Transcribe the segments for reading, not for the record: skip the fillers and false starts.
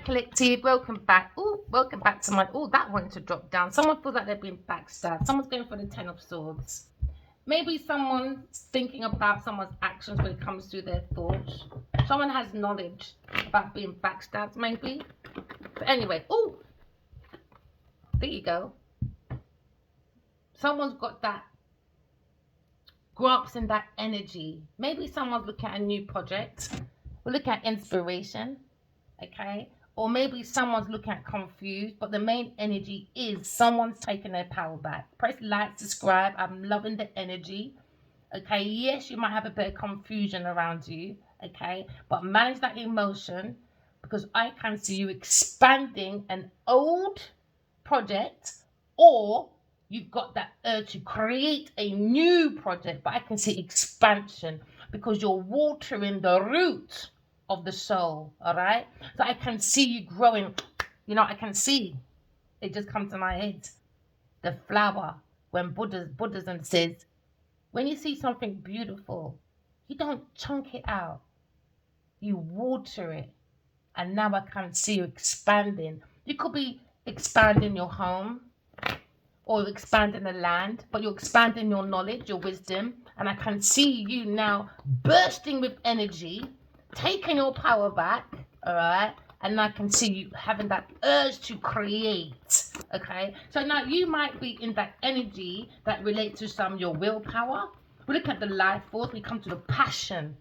collective, welcome back. Oh, welcome back to my. Oh, that wanted to drop down. Someone feels like they've been backstabbed. Someone's going for the Ten of Swords. Maybe someone's thinking about someone's actions when it comes to their thoughts. Someone has knowledge about being backstabbed, maybe. But anyway, oh, there you go. Someone's got that grasp in that energy. Maybe someone's looking at a new project. We're looking at inspiration, okay? Or maybe someone's looking at confused, but the main energy is someone's taking their power back. Press like, subscribe. I'm loving the energy, okay? Yes, you might have a bit of confusion around you, okay? But manage that emotion, because I can see you expanding an old project, or you've got that urge to create a new project, but I can see expansion because you're watering the root of the soul, all right? So I can see you growing. You know, I can see. It just comes to my head. The flower, when Buddhism says, when you see something beautiful, you don't chunk it out. You water it. And now I can see you expanding. You could be expanding your home, or expanding the land, but you're expanding your knowledge, your wisdom, and I can see you now bursting with energy, taking your power back, all right? And I can see you having that urge to create, okay? So now you might be in that energy that relates to your willpower. We look at the life force, we come to the passion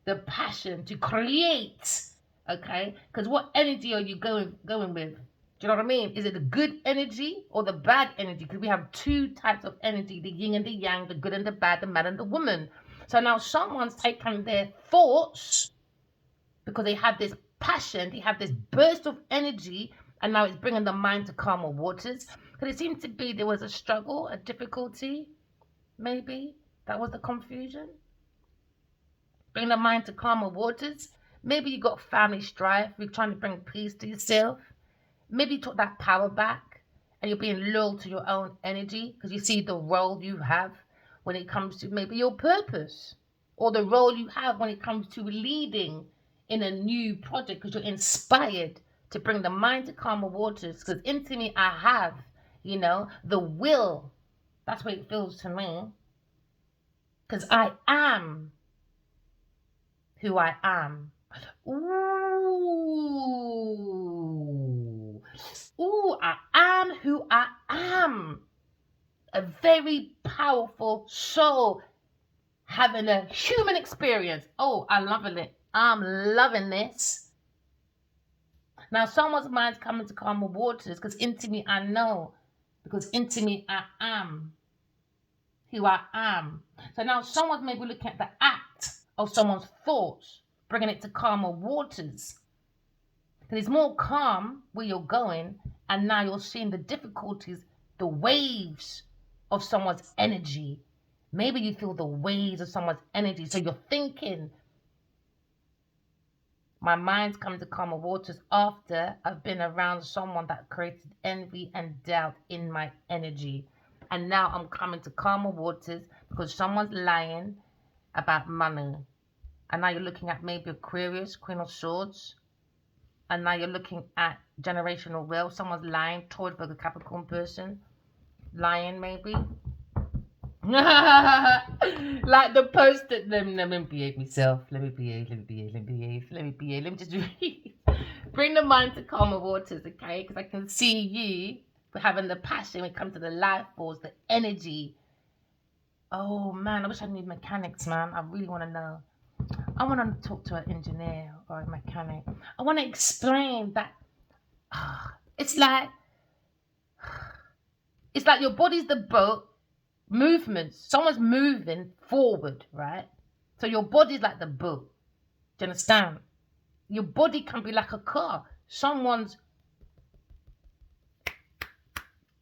to create, okay? Because what energy are you going with? Do you know what I mean? Is it the good energy or the bad energy? Because we have two types of energy, the yin and the yang, the good and the bad, the man and the woman. So now someone's taken their thoughts because they have this passion, they have this burst of energy, and now it's bringing the mind to calmer waters. Because it seems to be there was a struggle, a difficulty, maybe. That was the confusion. Bring the mind to calmer waters. Maybe you got family strife. You're trying to bring peace to yourself. Maybe you took that power back and you're being loyal to your own energy because you see the role you have when it comes to maybe your purpose, or the role you have when it comes to leading in a new project because you're inspired to bring the mind to calmer waters. Because into me, I have, the will. That's what it feels to me. Because I am who I am. Ooh, I am who I am. A very powerful soul having a human experience. Oh, I'm loving it. I'm loving this. Now, someone's mind's coming to calmer waters because into me I know. Because into me I am who I am. So now someone's maybe looking at the act of someone's thoughts, bringing it to calmer waters. Because it's more calm where you're going, and now you're seeing the difficulties, the waves of someone's energy. Maybe you feel the waves of someone's energy. So you're thinking, my mind's coming to calmer waters after I've been around someone that created envy and doubt in my energy. And now I'm coming to calmer waters because someone's lying about money. And now you're looking at maybe Aquarius, Queen of Swords. And now you're looking at generational wealth. Someone's lying, Taurus, Virgo, Capricorn person. Lying, maybe. Like the post that let me behave myself. Let me behave. Let me just read. Bring the mind to calmer waters, okay? Because I can see you having the passion when it comes to the life force, the energy. Oh, man, I wish I knew mechanics, man. I really want to know. I want to talk to an engineer or a mechanic. I want to explain that it's like your body's the boat, movements. Someone's moving forward, right? So your body's like the boat. Do you understand? Your body can be like a car. Someone's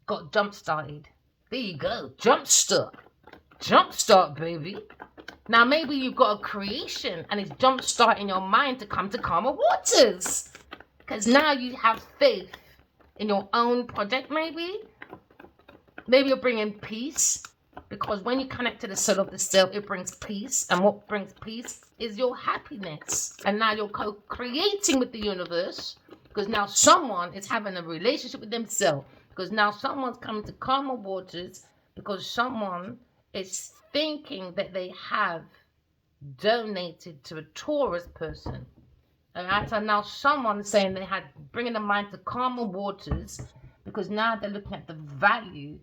got jump started. There you go. Jump start, baby. Now, maybe you've got a creation and it's jump-starting your mind to come to calmer waters. Because now you have faith in your own project, maybe. Maybe you're bringing peace. Because when you connect to the soul of the self, it brings peace. And what brings peace is your happiness. And now you're co-creating with the universe Because now someone is having a relationship with themselves. Because now someone's coming to calmer waters because someone is thinking that they have donated to a Taurus person. Alright, so now someone's saying they had bringing the mind to calmer waters because now they're looking at the value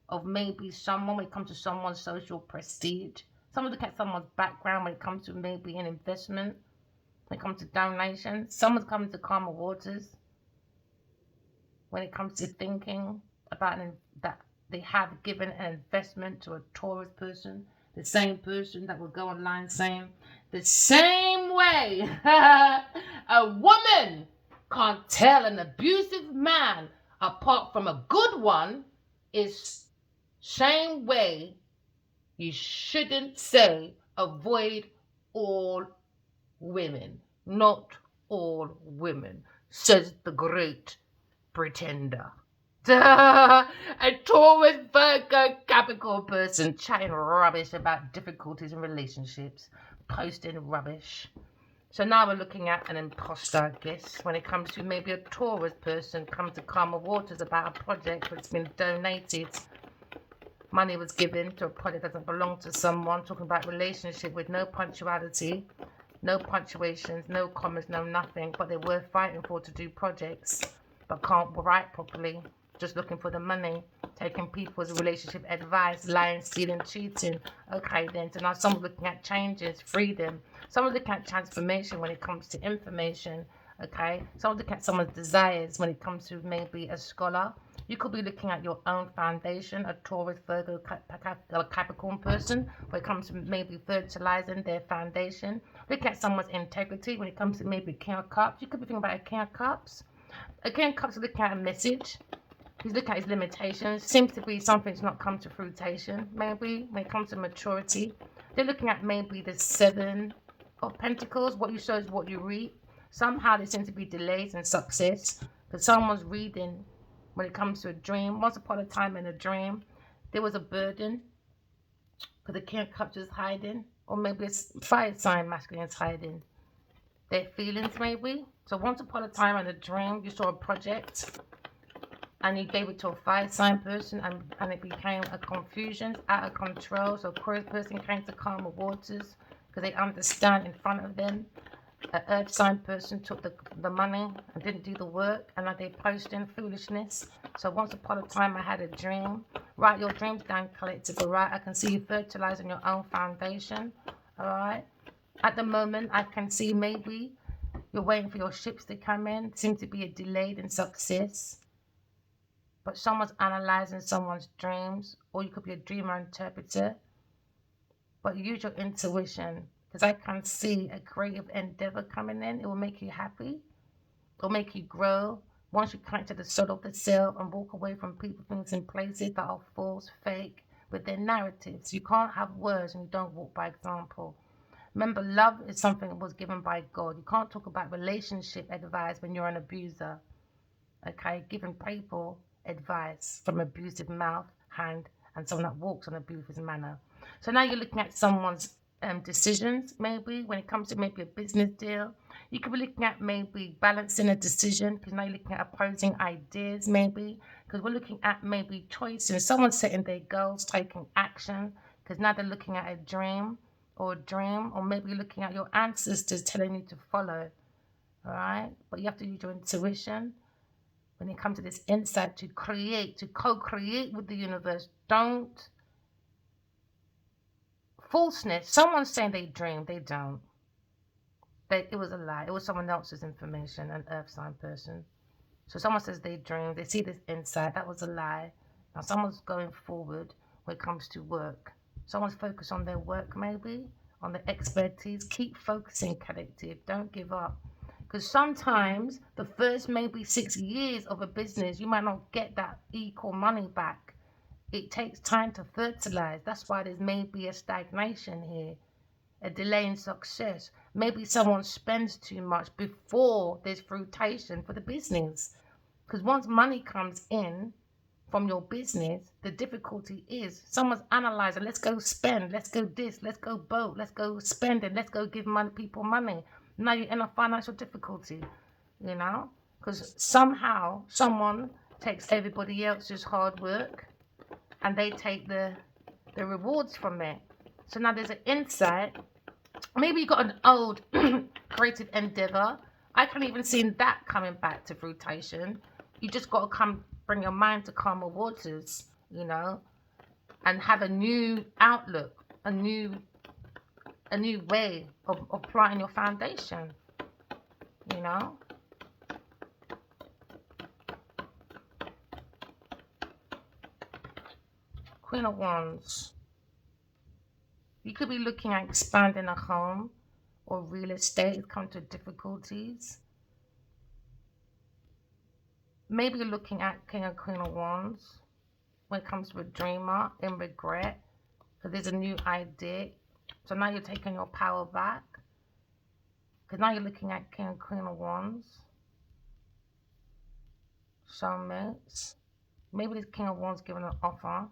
of maybe someone when it comes to someone's social prestige. Someone look at someone's background when it comes to maybe an investment, when it comes to donation. Someone's coming to calmer waters when it comes to thinking about that they have given an investment to a Taurus person, the same person that will go online saying, the same way a woman can't tell an abusive man apart from a good one is same way you shouldn't say avoid all women, not all women, says the great pretender. A Taurus, Virgo, Capricorn person chatting rubbish about difficulties in relationships, posting rubbish. So now we're looking at an imposter, I guess, when it comes to maybe a Taurus person come to calmer waters about a project that's been donated. Money was given to a project that doesn't belong to someone, talking about relationship with no punctuality, no punctuations, no commas, no nothing, but they were fighting for to do projects, but can't write properly, just looking for the money, taking people's relationship advice, lying, stealing, cheating. Okay then, so now someone's looking at changes, freedom. Someone's looking at transformation when it comes to information. Okay, someone's looking at someone's desires when it comes to maybe a scholar. You could be looking at your own foundation, a Taurus, Virgo, Capricorn person, when it comes to maybe fertilizing their foundation. Look at someone's integrity when it comes to maybe King of Cups. You could be thinking about a King of Cups. A King of Cups is looking at a message. He's looking at his limitations. Seems to be something's not come to fruition, maybe, when it comes to maturity. They're looking at maybe the Seven of Pentacles. What you sow is what you reap. Somehow there seems to be delays in success. Because someone's reading when it comes to a dream. Once upon a time in a dream, there was a burden. Because the King of Cups is hiding. Or maybe it's fire sign masculine is hiding. Their feelings maybe. So once upon a time in a dream, you saw a project. And you gave it to a fire sign person, and it became a confusion, out of control. So a person came to calmer waters because they understand in front of them. An earth sign person took the money and didn't do the work, and now they posting foolishness. So once upon a time I had a dream. Write your dreams down, collective. All right, I can see you fertilizing your own foundation. All right, at the moment I can see maybe you're waiting for your ships to come in. Seems to be a delayed in success. But someone's analyzing someone's dreams, or you could be a dreamer interpreter. But use your intuition, because I can see a creative endeavor coming in. It will make you happy. It will make you grow. Once you connect to the soul of the self and walk away from people, things, and places that are false, fake, with their narratives. You can't have words and you don't walk by example. Remember, love is something that was given by God. You can't talk about relationship advice when you're an abuser. Okay, giving people advice from abusive mouth, hand, and someone that walks on an abusive manner. So now you're looking at someone's decisions, maybe when it comes to maybe a business deal. You could be looking at maybe balancing a decision, because now you're looking at opposing ideas, maybe because we're looking at maybe choices. Someone's setting their goals, taking action, because now they're looking at a dream, or maybe looking at your ancestors telling you to follow. All right, but you have to use your intuition when it comes to this insight to create, to co-create with the universe. Don't falseness. Someone's saying they dream, they don't. It was a lie. It was someone else's information, an earth sign person. So someone says they dream, they see this insight, that was a lie. Now someone's going forward when it comes to work. Someone's focused on their work, maybe on their expertise. Keep focusing, collective. Don't give up. Because sometimes the first maybe 6 years of a business, you might not get that equal money back. It takes time to fertilize. That's why there's maybe a stagnation here, a delay in success. Maybe someone spends too much before there's fruition for the business. Because once money comes in from your business, the difficulty is someone's analyzing, let's go spend, let's go this, let's go boat, let's go spend it, let's go give people money. Now you're in a financial difficulty, you know? Because somehow someone takes everybody else's hard work and they take the rewards from it. So now there's an insight. Maybe you got an old creative endeavor. I can even see that coming back to fruition. You just got to bring your mind to calmer waters, you know, and have a new outlook, a new way of applying your foundation, you know. Queen of Wands. You could be looking at expanding a home or real estate, come to difficulties. Maybe you're looking at King and Queen of Wands when it comes to a dreamer in regret, because there's a new idea. So now you're taking your power back, because now you're looking at King and Queen of Wands. Soulmates. Maybe this King of Wands given an offer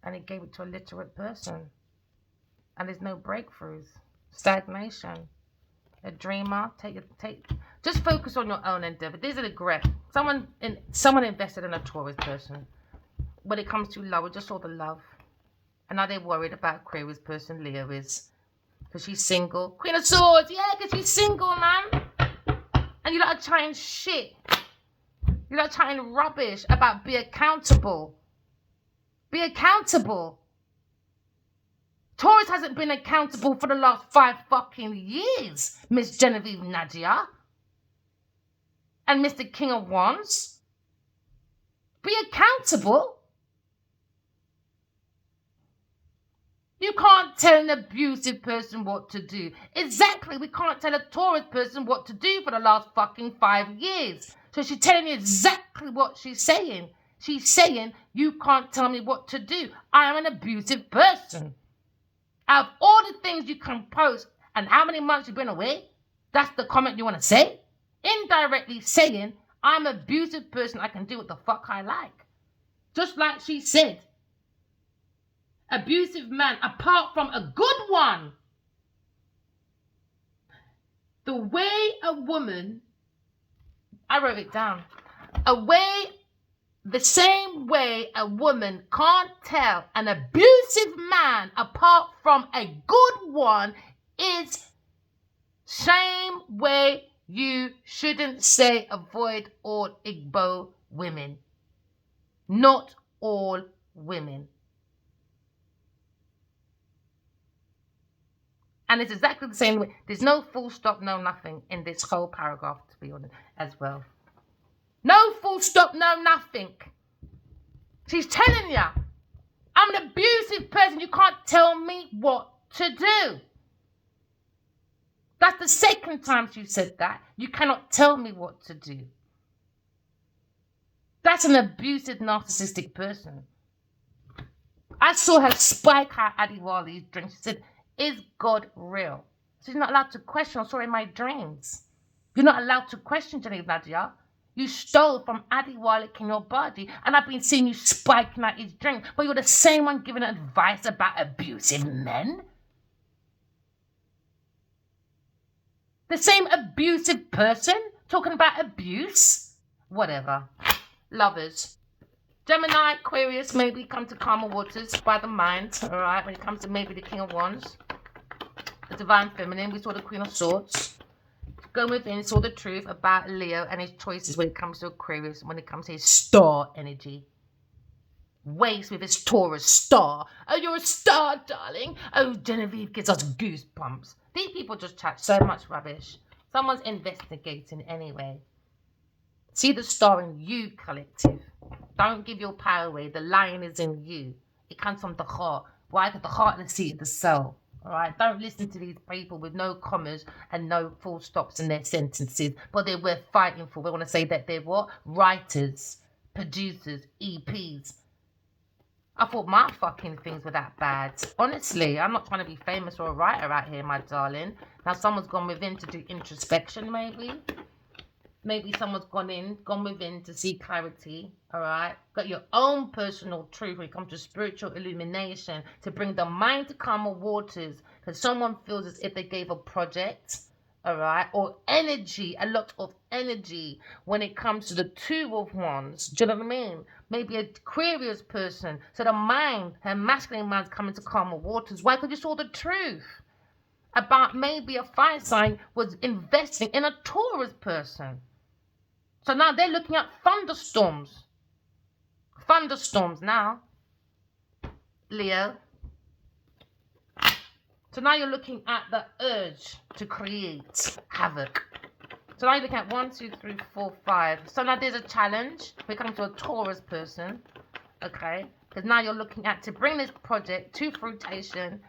and he gave it to a literate person. And there's no breakthroughs. Stagnation. A dreamer. Just focus on your own endeavor. These are the regret. Someone invested in a Taurus person. When it comes to love, we just saw the love. And now they're worried about Aquarius person Leo is. Because she's single. Queen of Swords. Yeah, because she's single, man. And you lot are trying shit. You lot are trying rubbish about be accountable. Be accountable. Taurus hasn't been accountable for the last 5 fucking years, Miss Genevieve Nadia. And Mr. King of Wands. Be accountable. You can't tell an abusive person what to do. Exactly, we can't tell a Taurus person what to do for the last fucking 5 years. So she's telling you exactly what she's saying. She's saying, you can't tell me what to do. I am an abusive person. Out of all the things you can post and how many months you've been away, that's the comment you want to say? Indirectly saying, I'm an abusive person, I can do what the fuck I like. Just like she said. Abusive man, apart from a good one. The way a woman, I wrote it down, the same way a woman can't tell an abusive man apart from a good one is same way you shouldn't say avoid all Igbo women. Not all women. And it's exactly the same way. There's no full stop, no nothing in this whole paragraph, to be honest, as well. No full stop, no nothing. She's telling you, I'm an abusive person. You can't tell me what to do. That's the second time she said that. You cannot tell me what to do. That's an abusive, narcissistic person. I saw her spike her Adiwali's drink. She said, is God real? She's not allowed to question. I saw her in my dreams. You're not allowed to question Jenny Nadia. You stole from Adi Walik in your body, and I've been seeing you spiking out his drink, but you're the same one giving advice about abusive men. The same abusive person talking about abuse. Whatever. Lovers. Gemini, Aquarius, maybe come to calmer waters by the mind, all right? When it comes to maybe the King of Wands, the Divine Feminine, we saw the Queen of Swords. Go within, saw the truth about Leo and his choices when it comes to Aquarius, when it comes to his star energy. Waste with his Taurus star. Oh, you're a star, darling. Oh, Genevieve gives us goosebumps. These people just chat so much rubbish. Someone's investigating anyway. See the star in you, collective. Don't give your power away. The lion is in you. It comes from the heart. Why? Because the heart is the seat of the soul. All right, don't listen to these people with no commas and no full stops in their sentences, but they're worth fighting for. We want to say that they're what? Writers, producers, EPs. I thought my fucking things were that bad. Honestly, I'm not trying to be famous or a writer out here, my darling. Now someone's gone within to do introspection, maybe. Maybe someone's gone within to see clarity, all right? Got your own personal truth when it comes to spiritual illumination to bring the mind to calmer waters. Because someone feels as if they gave a project, all right, or energy, a lot of energy when it comes to the 2 of Wands. Do you know what I mean? Maybe a Aquarius person. So the mind, her masculine mind's coming to calmer waters. Why? Because you saw the truth about maybe a fire sign was investing in a Taurus person. So now they're looking at thunderstorms. Thunderstorms now, Leo. So now you're looking at the urge to create havoc. So now you're looking at 1, 2, 3, 4, 5. So now there's a challenge. We're coming to a Taurus person, okay? Because now you're looking at to bring this project to fruition.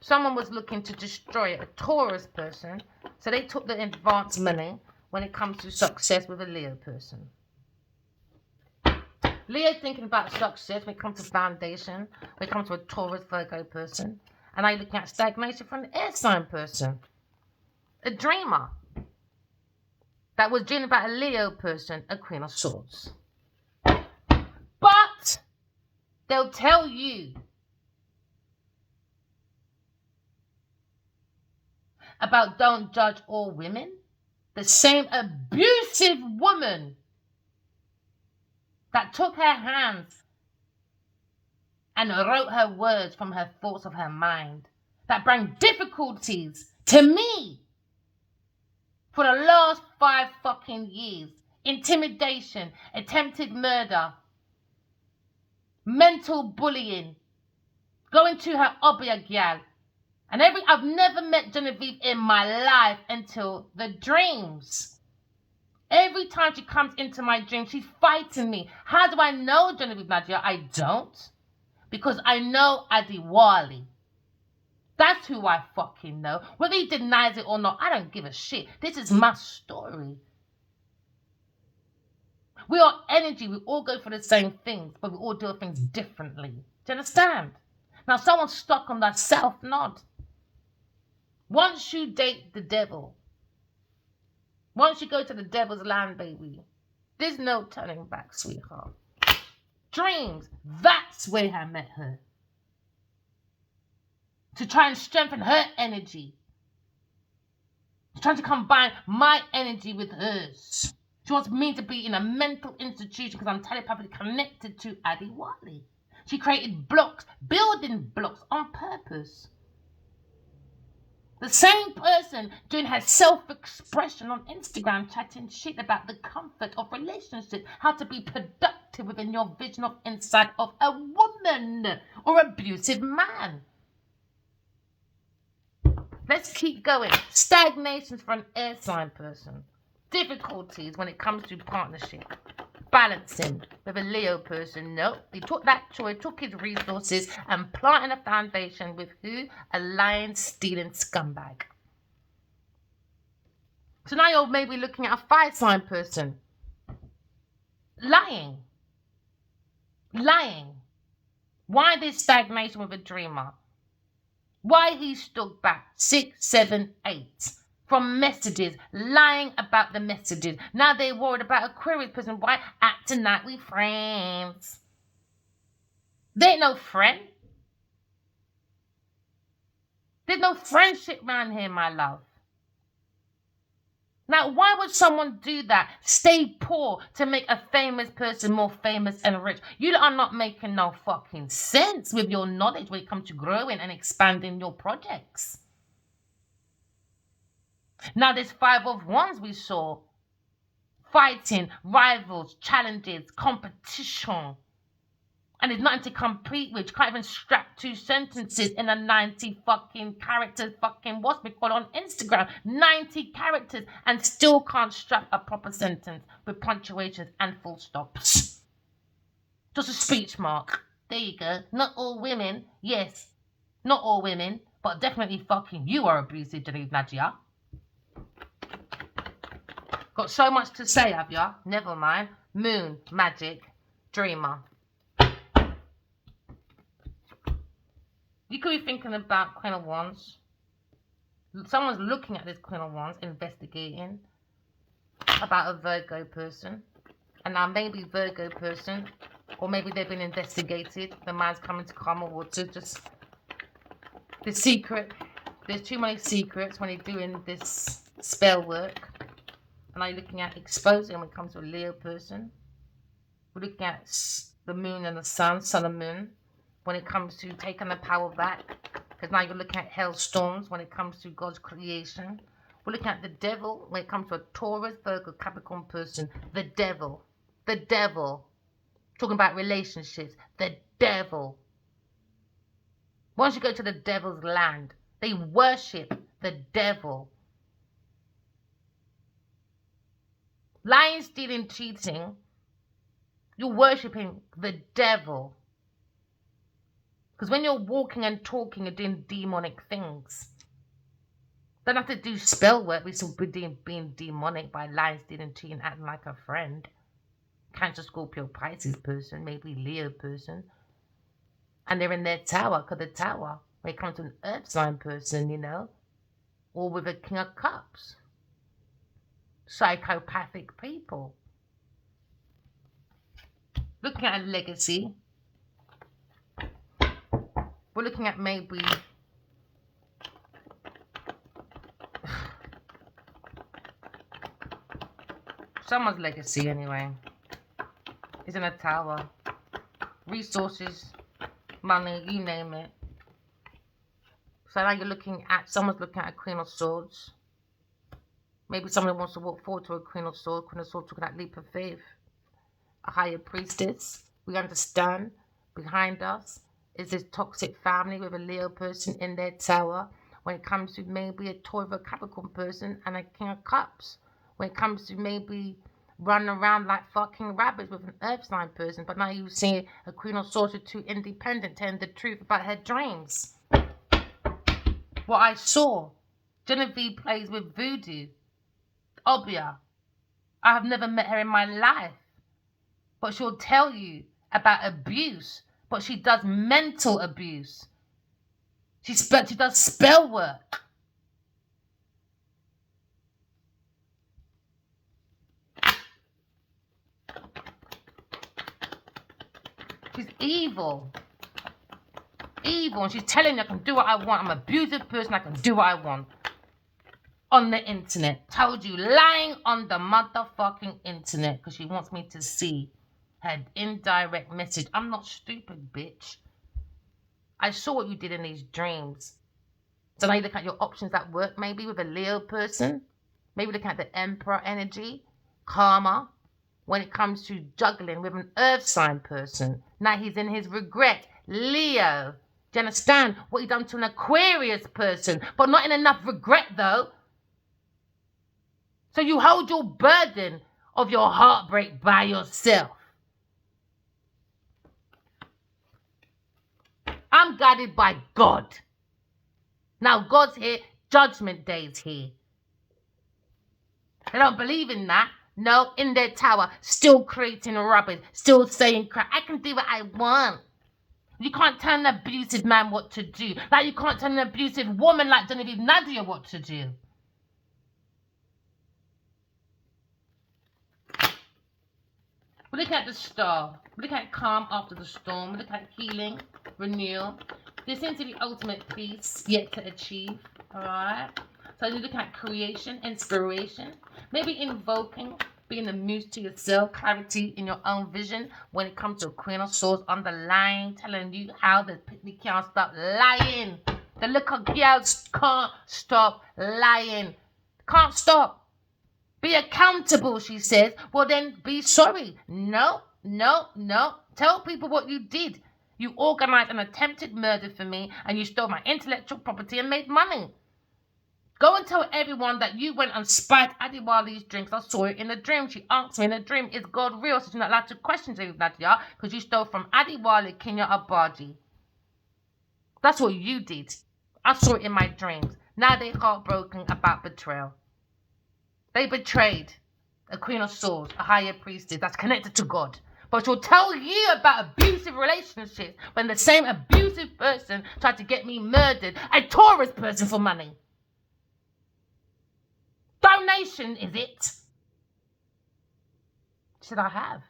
Someone was looking to destroy it, a Taurus person. So they took the advance money when it comes to success with a Leo person. Leo thinking about success when it comes to foundation, when it comes to a Taurus Virgo person. And now you're looking at stagnation from an air sign person. A dreamer. That was dreaming about a Leo person, a Queen of Swords. But they'll tell you about don't judge all women. The same abusive woman that took her hands and wrote her words from her thoughts of her mind, that brought difficulties to me for the last 5 fucking years. Intimidation, attempted murder, mental bullying, going to her obeah. And I've never met Genevieve in my life until the dreams. Every time she comes into my dream, she's fighting me. How do I know Genevieve Nadia? I don't. Because I know Adiwali. That's who I fucking know. Whether he denies it or not, I don't give a shit. This is my story. We are energy. We all go for the same things, but we all do things differently. Do you understand? Now, someone's stuck on that self-nod. Once you date the devil, once you go to the devil's land, baby, there's no turning back, sweetheart. Dreams, that's where I met her. To try and strengthen her energy. Trying to combine my energy with hers. She wants me to be in a mental institution because I'm telepathically connected to Adiwali. She created blocks, building blocks on purpose. The same person doing her self-expression on Instagram, chatting shit about the comfort of relationships, how to be productive within your vision of insight of a woman or abusive man. Let's keep going. Stagnations for an air sign person. Difficulties when it comes to partnership. Balancing with a Leo person. No, he took that choice, took his resources and planted a foundation with who? A lying, stealing scumbag. So now you're maybe looking at a fire sign person. Lying. Why this stagnation with a dreamer? Why he stuck back 6, 7, 8 from messages, lying about the messages. Now they're worried about Aquarius person. Why? Acting like we friends. They ain't no friend. There's no friendship around here, my love. Now, why would someone do that? Stay poor to make a famous person more famous and rich. You are not making no fucking sense with your knowledge when it comes to growing and expanding your projects. Now, there's 5 of Wands we saw. Fighting, rivals, challenges, competition. And it's nothing to compete with. You can't even strap 2 sentences in a 90 fucking characters fucking what's we call on Instagram. 90 characters and still can't strap a proper sentence with punctuations and full stops. Just a speech mark. There you go. Not all women. Yes. Not all women. But definitely fucking you are abusive, Genevieve Nadia. Got so much to say, have ya? Never mind. Moon, magic, dreamer. You could be thinking about Queen of Wands. Someone's looking at this Queen of Wands, investigating about a Virgo person. And now maybe Virgo person, or maybe they've been investigated. The man's coming to calmer water. Just the secret. There's too many secrets when you're doing this spell work. And are you looking at exposing when it comes to a Leo person? We're looking at the moon and the sun and moon, when it comes to taking the power back. Because now you're looking at hailstorms when it comes to God's creation. We're looking at the devil when it comes to a Taurus, Virgo, Capricorn person. The devil. The devil. Talking about relationships. The devil. Once you go to the devil's land, they worship the devil. Lying, stealing, cheating, you're worshipping the devil. Because when you're walking and talking, you're doing demonic things. Don't have to do spell work. We're still being demonic by lying, stealing, cheating, acting like a friend. Cancer, Scorpio, Pisces person, maybe Leo person. And they're in their tower, because the tower, when it comes to an earth sign person, you know, or with a King of Cups. Psychopathic people. Looking at a legacy. We're looking at maybe someone's legacy anyway. Is in a tower. Resources, money, you name it. So now you're looking at, someone's looking at a Queen of Swords. Maybe someone wants to walk forward to a Queen of Swords. Queen of Swords took that leap of faith. A higher priestess. We understand behind us is this toxic family with a Leo person in their tower. When it comes to maybe a Taurus, Capricorn person and a King of Cups. When it comes to maybe running around like fucking rabbits with an earth sign person. But now you see a Queen of Swords too independent, telling the truth about her dreams. What I saw. Genevieve plays with voodoo. Obia. I have never met her in my life. But she'll tell you about abuse. But she does mental abuse. She does spell work. She's evil. Evil. And she's telling you I can do what I want. I'm an abusive person. I can do what I want. On the internet. Told you. Lying on the motherfucking internet. Because she wants me to see her indirect message. I'm not stupid, bitch. I saw what you did in these dreams. So now you look at your options at work. Maybe with a Leo person. Maybe looking at the Emperor energy. Karma. When it comes to juggling with an earth sign person. Now he's in his regret. Leo. Do you understand what he done to an Aquarius person? But not in enough regret though. So you hold your burden of your heartbreak by yourself. I'm guided by God. Now God's here. Judgment Day's here. They don't believe in that. No, in their tower, still creating rubbish, still saying crap. I can do what I want. You can't tell an abusive man what to do. Like you can't tell an abusive woman like Genevieve Nadia what to do. We're looking at the star. We're looking at calm after the storm. We're looking at healing, renewal. There seems to be ultimate peace yet to achieve. Alright? So you're looking at creation, inspiration. Maybe invoking, being the muse to yourself, clarity in your own vision when it comes to a Queen of Swords underlying, telling you how the picnic can't stop lying. The little girls can't stop lying. Can't stop. Be accountable, she says. Well, then be sorry. No. Tell people what you did. You organized an attempted murder for me and you stole my intellectual property and made money. Go and tell everyone that you went and spiked Adiwali's drinks. I saw it in a dream. She asked me in a dream, is God real? So she's not allowed to question Nadia because you stole from Adiwali, Kenya Abaji. That's what you did. I saw it in my dreams. Now they're heartbroken about betrayal. They betrayed a Queen of Swords, a higher priestess that's connected to God. But she'll tell you about abusive relationships when the same abusive person tried to get me murdered, a Taurus person, for money. Donation, is it? Should I have?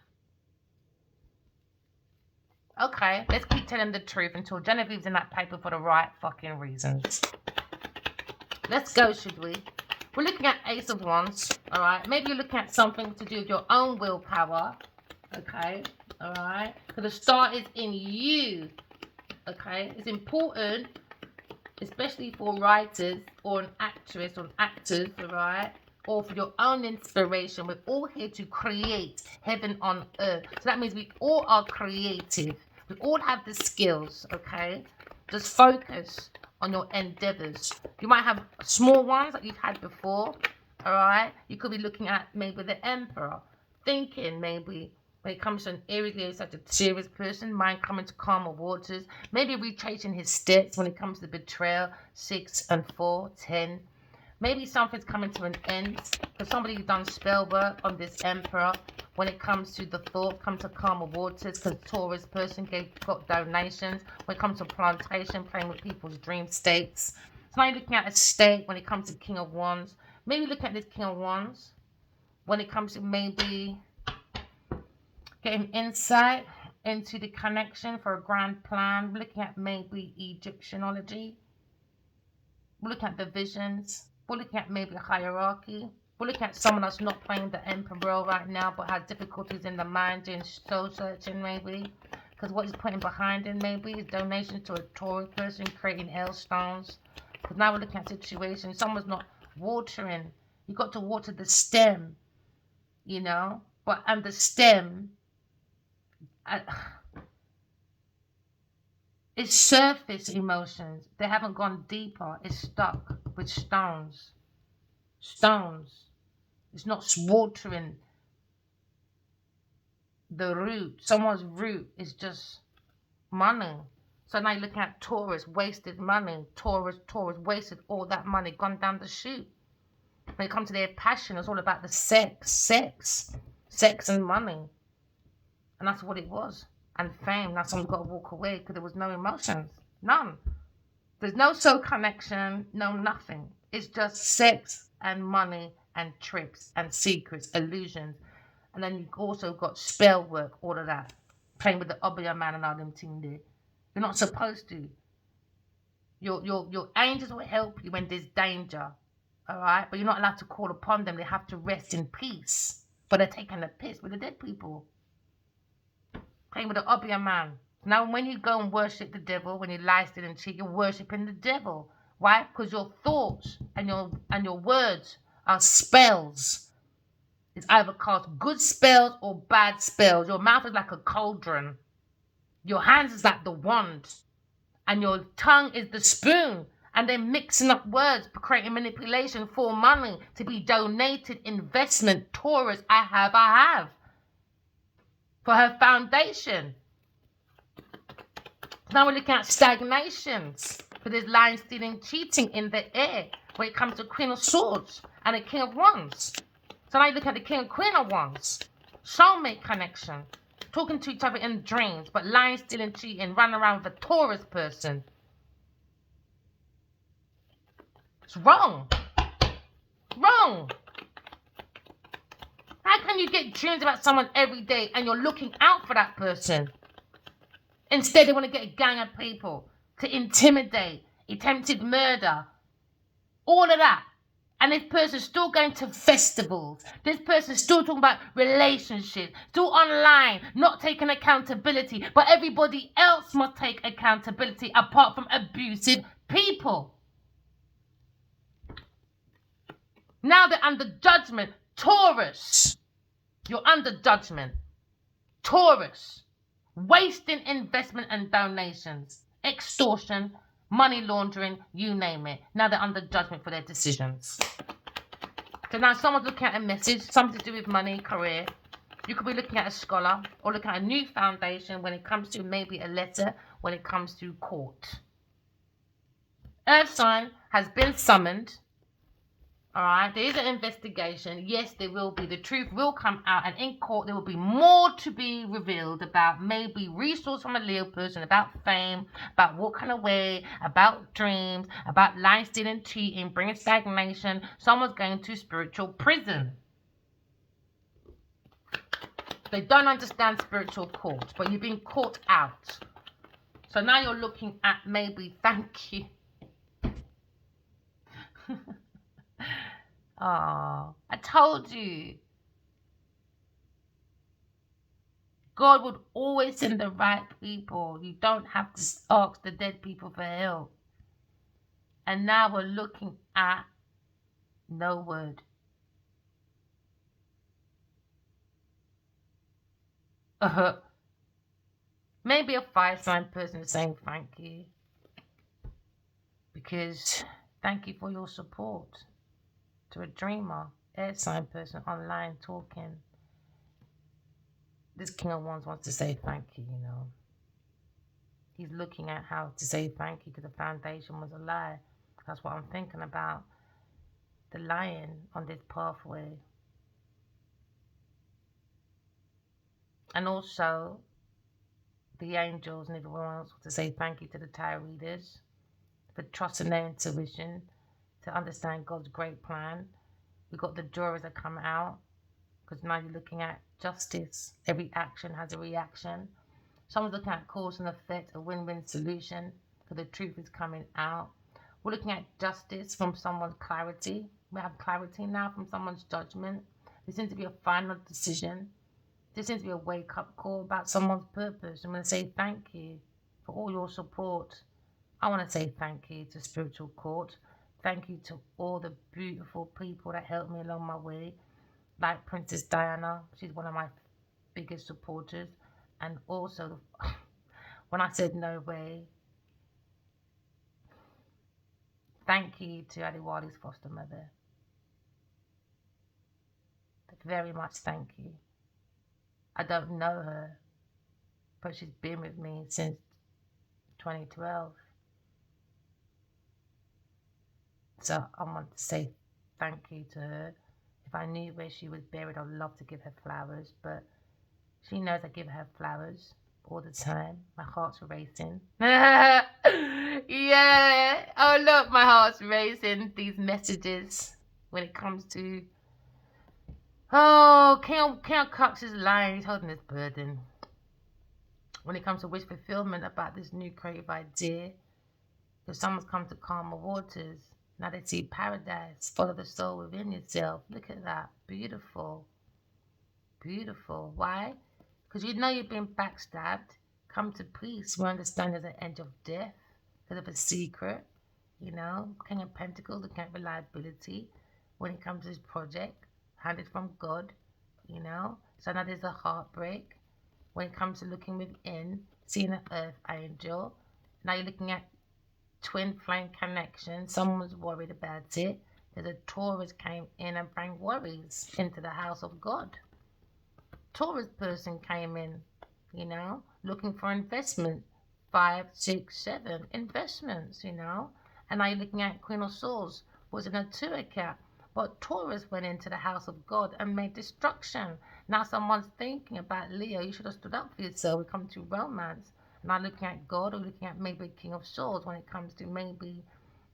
Okay, let's keep telling the truth until Genevieve's in that paper for the right fucking reasons. Let's go, should we? We're looking at Ace of Wands, all right? Maybe you're looking at something to do with your own willpower, okay? All right? Because the star is in you, okay? It's important, especially for writers or an actress or actors, all right? Or for your own inspiration. We're all here to create heaven on earth. So that means we all are creative. We all have the skills, okay? Just focus on your endeavors. You might have small ones that you've had before, all right? You could be looking at maybe the Emperor, thinking maybe when it comes to an Aries, Leo, such a serious person, mind coming to calmer waters, maybe retracing his steps when it comes to betrayal, 6 and 4, 10. Maybe something's coming to an end because somebody's done spell work on this Emperor. When it comes to the thought, come to calmer waters because Taurus person got donations. When it comes to plantation, playing with people's dream states. So now you're looking at a state when it comes to King of Wands. Maybe look at this King of Wands when it comes to maybe getting insight into the connection for a grand plan. We're looking at maybe Egyptianology. We're looking at the visions. We're looking at maybe a hierarchy. We're looking at someone that's not playing the emperor role right now, but has difficulties in the mind, doing soul searching maybe. Because what he's putting behind him maybe is donation to a Taurus person, creating hailstones. Because now we're looking at situations, someone's not watering. You got to water the stem, you know. And the stem, it's surface emotions. They haven't gone deeper. It's stuck with stones. It's not watering the root. Someone's root is just money. So now you're looking at Taurus, wasted money. Taurus wasted all that money, gone down the chute. When it comes to their passion, it's all about the sex and money. And that's what it was. And fame. Now someone's got to walk away because there was no emotions. None. There's no soul connection, no nothing. It's just sex and money and trips and secrets, illusions. And then you've also got spell work, all of that. Playing with the Obeah man and all them things there. You're not supposed to. Your angels will help you when there's danger. All right? But you're not allowed to call upon them. They have to rest in peace. But they're taking the piss with the dead people. Playing with the Obeah man. Now, when you go and worship the devil, when you lie, steal, and cheat, you're worshipping the devil. Why? Because your thoughts and your words are spells. It's either cast good spells or bad spells. Your mouth is like a cauldron. Your hands is like the wand. And your tongue is the spoon. And they're mixing up words, creating manipulation for money to be donated, investment. Taurus, I have. For her foundation. Now we're looking at stagnations. For there's lying, stealing, cheating in the air. When it comes to Queen of Swords and the King of Wands. So now you look at the King and Queen of Wands. Soulmate connection. Talking to each other in dreams. But lying, stealing, cheating. Running around with a Taurus person. It's wrong. Wrong. How can you get dreams about someone every day and you're looking out for that person? Instead, they want to get a gang of people to intimidate, attempted murder, all of that. And this person's still going to festivals. This person's still talking about relationships, still online, not taking accountability. But everybody else must take accountability apart from abusive people. Now they're under judgment. Taurus, you're under judgment. Taurus, wasting investment and donations, extortion, money laundering, you name it. Now they're under judgment for their decisions. So now someone's looking at a message, something to do with money, career. You could be looking at a scholar or looking at a new foundation when it comes to maybe a letter, when it comes to court. Earth sign has been summoned. All right, there is an investigation. Yes, there will be. The truth will come out. And in court, there will be more to be revealed about maybe resource from a Leo person, about fame, about walking away, about dreams, about lying, stealing, cheating, bringing stagnation. Someone's going to spiritual prison. They don't understand spiritual court, but you've been caught out. So now you're looking at maybe, thank you. Oh, I told you. God would always send the right people. You don't have to ask the dead people for help. And now we're looking at no word. Maybe a fire sign person is saying thank you. Because thank you for your support. To a dreamer, air sign person online talking. This King of Wands wants to say thank you, you know. He's looking at how to say thank you because the foundation was a lie. That's what I'm thinking about. The lion on this pathway. And also the angels and everyone else to say thank you to the tarot readers for trusting their intuition to understand God's great plan. We've got the jurors that come out because now you're looking at justice. Every action has a reaction. Someone's looking at cause and effect, a win-win solution because the truth is coming out. We're looking at justice from someone's clarity. We have clarity now from someone's judgment. There seems to be a final decision. There seems to be a wake-up call about someone's purpose. I'm going to say thank you for all your support. I want to say thank you to Spiritual Court. Thank you to all the beautiful people that helped me along my way. Like Princess Diana, she's one of my biggest supporters. And also, when I said no way, thank you to Adiwali's foster mother. Very much thank you. I don't know her, but she's been with me since 2012. So I want to say thank you to her. If I knew where she was buried, I'd love to give her flowers, but she knows I give her flowers all the time. My heart's racing. Yeah. Oh, look, my heart's racing. These messages when it comes to... Oh, King of Cups is lying. He's holding this burden. When it comes to wish fulfillment about this new creative idea, if someone's come to calmer waters, now they see paradise. Follow the soul within yourself. Look at that. Beautiful. Beautiful. Why? Because you know you've been backstabbed. Come to peace. We understand there's an edge of death. Because of a secret. You know, King of Pentacles, looking at reliability. When it comes to this project, handed from God. You know, so now there's a heartbreak. When it comes to looking within, seeing an earth angel. Now you're looking at twin flame connection. Someone was worried about it. There's a Taurus came in and bring worries into the house of God. Taurus person came in, you know, looking for investment. 5, 6, 7 investments, you know. And now you're looking at Queen of Swords was in a 2 account. But Taurus went into the house of God and made destruction. Now someone's thinking about Leo. You should have stood up for yourself. We come to romance. Now looking at God or looking at maybe King of Swords when it comes to maybe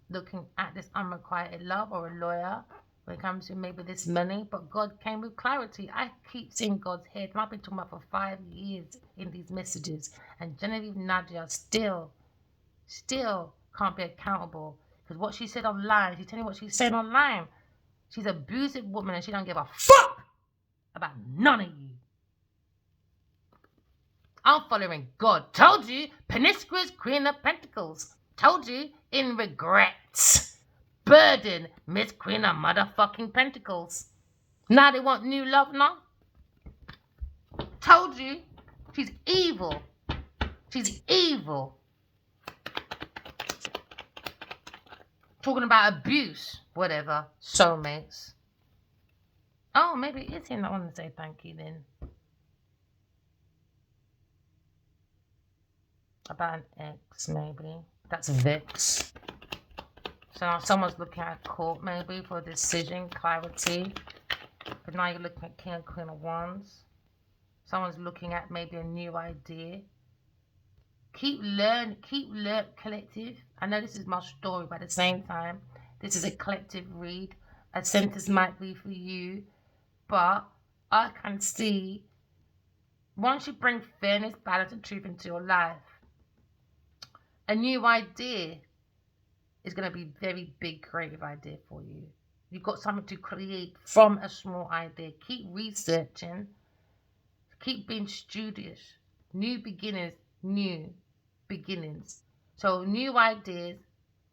looking at this unrequited love or a lawyer. When it comes to maybe this money. But God came with clarity. I keep seeing God's head. And I've been talking about for 5 years in these messages. And Genevieve Nadia still can't be accountable. Because what she said online, she's telling you what she's saying online. She's an abusive woman and she don't give a fuck about none of you. I'm following God. Told you, Penisqua's Queen of Pentacles. Told you, in regrets. Burden, Miss Queen of motherfucking Pentacles. Now they want new love now. Told you, she's evil. She's evil. Talking about abuse, whatever, soulmates. Oh, maybe it is him. I want to say thank you then. About an ex, maybe. That's Vix. So now someone's looking at court, maybe, for a decision, clarity. But now you're looking at King and Queen of Wands. Someone's looking at maybe a new idea. Keep collective. I know this is my story, but at the same time, this is a collective read. A sentence might be for you, but I can see once you bring fairness, balance, and truth into your life, a new idea is going to be a very big creative idea for you. You've got something to create from a small idea. Keep researching. Keep being studious. New beginnings, new beginnings. So new ideas,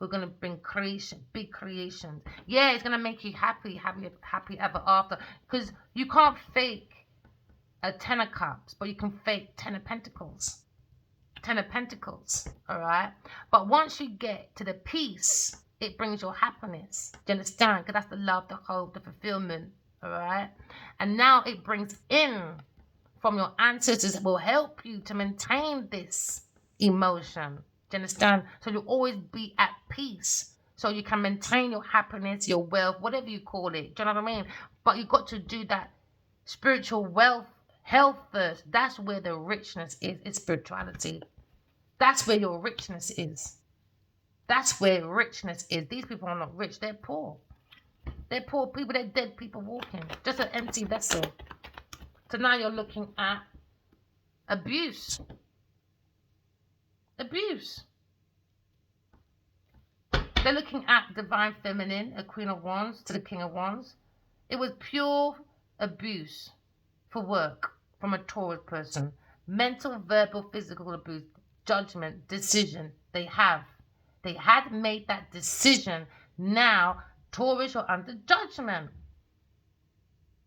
we're going to bring creation, big creations. Yeah, it's going to make you happy ever after. Because you can't fake a 10 of cups, but you can fake 10 of pentacles. 10 of pentacles, all right? But once you get to the peace, it brings your happiness. Do you understand? Because that's the love, the hope, the fulfillment, all right? And now it brings in from your ancestors that will help you to maintain this emotion. Do you understand? So you'll always be at peace. So you can maintain your happiness, your wealth, whatever you call it. Do you know what I mean? But you've got to do that spiritual wealth, health first. That's where the richness is spirituality. That's where your richness is. That's where richness is. These people are not rich. They're poor. They're poor people. They're dead people walking. Just an empty vessel. So now you're looking at abuse. Abuse. They're looking at divine feminine, a queen of wands to the king of wands. It was pure abuse for work from a Taurus person. Mental, verbal, physical abuse, judgment, decision. They had made that decision. Now, Taurus, you're under judgment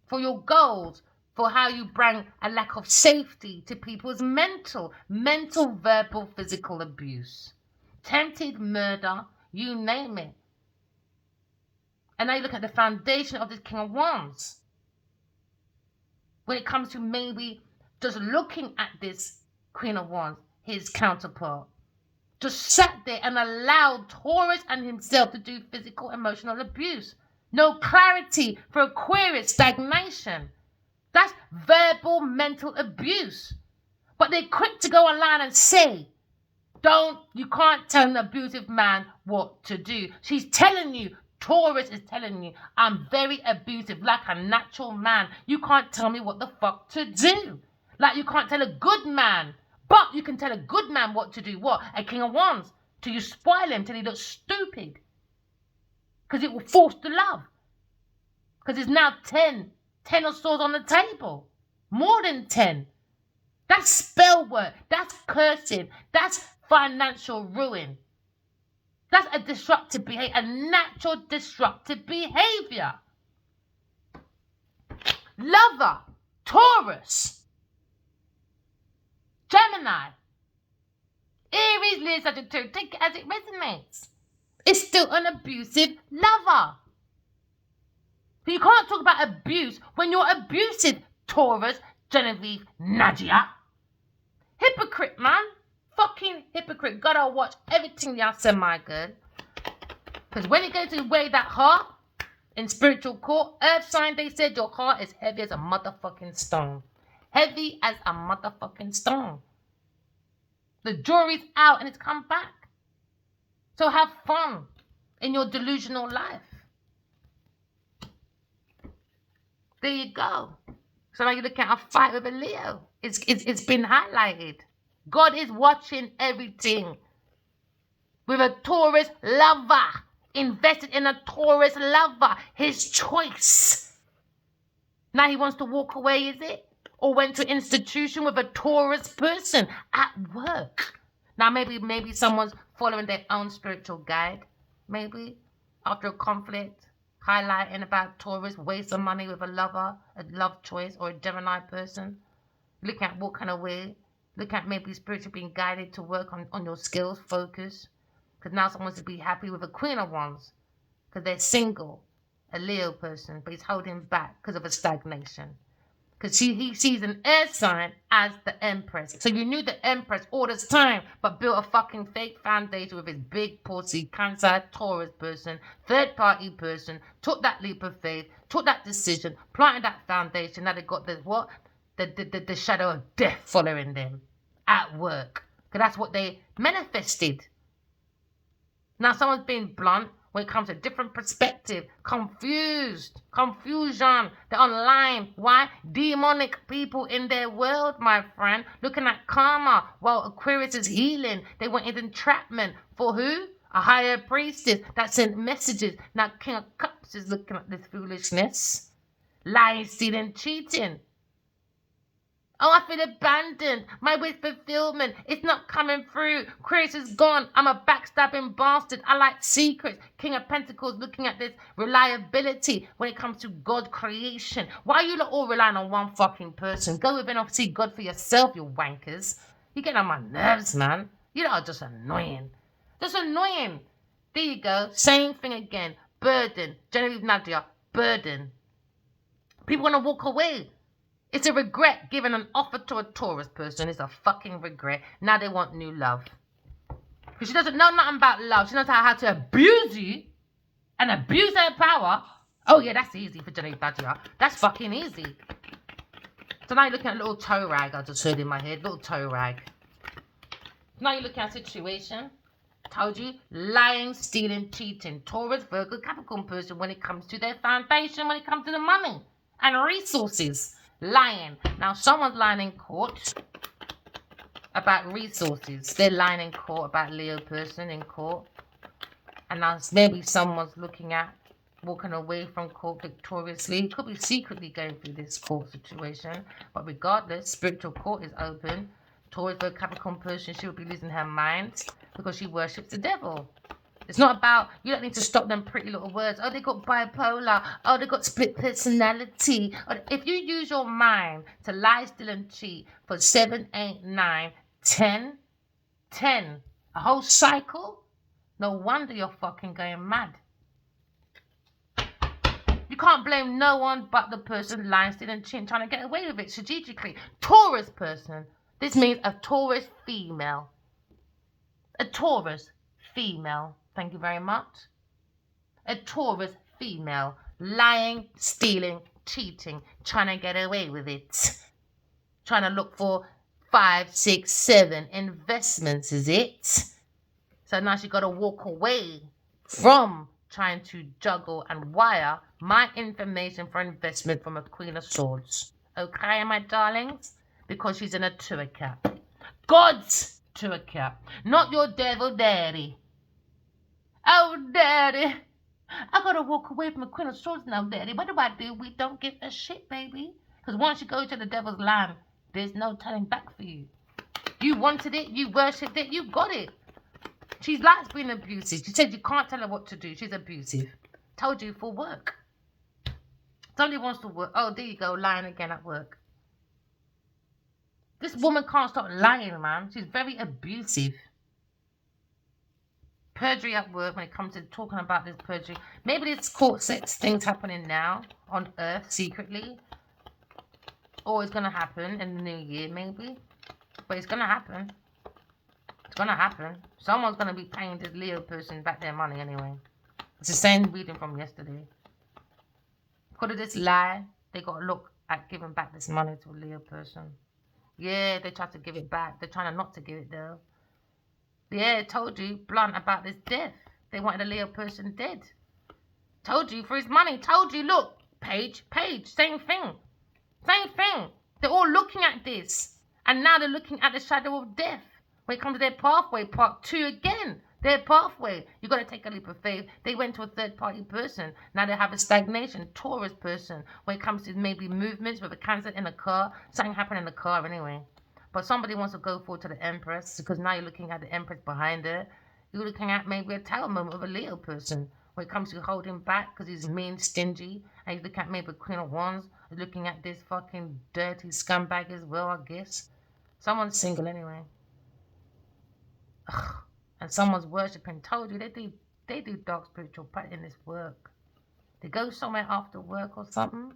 for your goals, for how you bring a lack of safety to people's mental, verbal, physical abuse, tempted murder, you name it. And now you look at the foundation of this King of Wands. When it comes to maybe just looking at this Queen of Wands, his counterpart, just sat there and allowed Taurus and himself to do physical, emotional abuse. No clarity for Aquarius, stagnation. That's verbal, mental abuse. But they're quick to go online and say, you can't tell an abusive man what to do. She's telling you, Taurus is telling you, I'm very abusive, like a natural man. You can't tell me what the fuck to do. Like you can't tell a good man, but you can tell a good man what to do. What? A King of Wands. Till you spoil him, till he looks stupid. Because it will force the love. Because there's now 10 of swords on the table. More than 10. That's spell work. That's cursing. That's financial ruin. That's a disruptive behavior, a natural disruptive behavior. Lover, Taurus, Gemini, Aries, Leo, Sagittarius, take it as it resonates. It's still an abusive lover. You can't talk about abuse when you're abusive, Taurus, Genevieve, Nadia. Hypocrite, man. Fucking hypocrite. Gotta watch everything y'all say, my good. Because when it goes to weigh that heart in spiritual court, earth sign, they said your heart is heavy as a motherfucking stone. Heavy as a motherfucking stone. The jury's out and it's come back. So have fun in your delusional life. There you go. So now you look at a fight with a Leo. It's been highlighted. God is watching everything. With a Taurus lover. Invested in a Taurus lover. His choice. Now he wants to walk away, is it? Or went to institution with a Taurus person at work. Now maybe someone's following their own spiritual guide. Maybe after a conflict, highlighting about Taurus, waste of money with a lover, a love choice, or a Gemini person. Look at walking away. Look at maybe spiritually being guided to work on your skills, focus. Because now someone wants to be happy with a Queen of Wands. Because they're single, a Leo person, but he's holding back because of a stagnation. Because he sees an air sign as the Empress. So you knew the Empress all this time, but built a fucking fake foundation with his big pussy, Cancer, Taurus person, third party person, took that leap of faith, took that decision, planted that foundation. Now they got the shadow of death following them at work. Because that's what they manifested. Now someone's being blunt when it comes to different perspective. Confusion. They're online. Why? Demonic people in their world, my friend. Looking at karma while Aquarius is healing. They went into entrapment. For who? A higher priestess that sent messages. Now King of Cups is looking at this foolishness. Lying, stealing, cheating. Oh, I feel abandoned. My wish fulfillment. It's not coming through. Chris is gone. I'm a backstabbing bastard. I like secrets. King of Pentacles looking at this reliability when it comes to God creation. Why are you not all relying on one fucking person? Go within and see God for yourself, you wankers. You get on my nerves, man. You lot are just annoying. Just annoying. There you go. Same thing again. Burden. Genevieve Nadia. Burden. People want to walk away. It's a regret giving an offer to a Taurus person. It's a fucking regret. Now they want new love. Because she doesn't know nothing about love. She knows how to abuse you and abuse her power. Oh, yeah, that's easy for Jenny Badger. That's fucking easy. So now you're looking at a little toe rag I just heard in my head. Little toe rag. Now you're looking at a situation. Told you. Lying, stealing, cheating. Taurus, Virgo, Capricorn person when it comes to their foundation, when it comes to the money and resources. Lying. Now, someone's lying in court about resources. They're lying in court about Leo person in court. And now maybe someone's looking at walking away from court victoriously. Could be secretly going through this court situation. But regardless, spiritual court is open. Taurus, Virgo, Capricorn person, she will be losing her mind because she worships the devil. It's not about, you don't need to stop them pretty little words. Oh, they got bipolar. Oh, they got split personality. If you use your mind to lie, steal, and cheat for 7, 8, 9, 10, a whole cycle, no wonder you're fucking going mad. You can't blame no one but the person lying, stealing, and cheating, trying to get away with it strategically. Taurus person. This means a Taurus female. A Taurus female. Thank you very much. A Taurus female. Lying, stealing, cheating. Trying to get away with it. Trying to look for 5, 6, 7 investments, is it? So now she's got to walk away from trying to juggle and wire my information for investment from a Queen of Swords. Okay, my darlings? Because she's in a tour cap. God's tour cap. Not your devil daddy. Oh, daddy. I gotta walk away from a Queen of Swords now, daddy. What do? We don't give a shit, baby. Because once you go to the devil's land, there's no turning back for you. You wanted it, you worshipped it, you got it. She likes being abusive. She said you can't tell her what to do. She's abusive. Told you for work. Somebody wants to work. Oh, there you go, lying again at work. This woman can't stop lying, man. She's very abusive. Perjury at work when it comes to talking about this perjury. Maybe this court sex thing's happening now on Earth secretly. Or it's going to happen in the new year, maybe. But it's going to happen. It's going to happen. Someone's going to be paying this Leo person back their money anyway. It's the same reading from yesterday. Could have this lie. They got to look at giving back this money to a Leo person. Yeah, they tried to give it back. They're trying not to give it though. Yeah, I told you, blunt about this death. They wanted a Leo person dead. Told you, for his money. Told you, look, page, same thing. Same thing. They're all looking at this. And now they're looking at the shadow of death. When it comes to their pathway, part 2 again. Their pathway. You've got to take a leap of faith. They went to a third-party person. Now they have a stagnation, Taurus person. When it comes to maybe movements with a Cancer in a car. Something happened in the car anyway. But somebody wants to go forward to the Empress because now you're looking at the Empress behind her. You're looking at maybe a tower moment of a Leo person when it comes to holding back because he's mean, stingy. And you look at maybe Queen of Wands. You're looking at this fucking dirty scumbag as well, I guess. Someone's single anyway. Ugh. And someone's worshipping. Told you they do dark spiritual practice in this work. They go somewhere after work or something.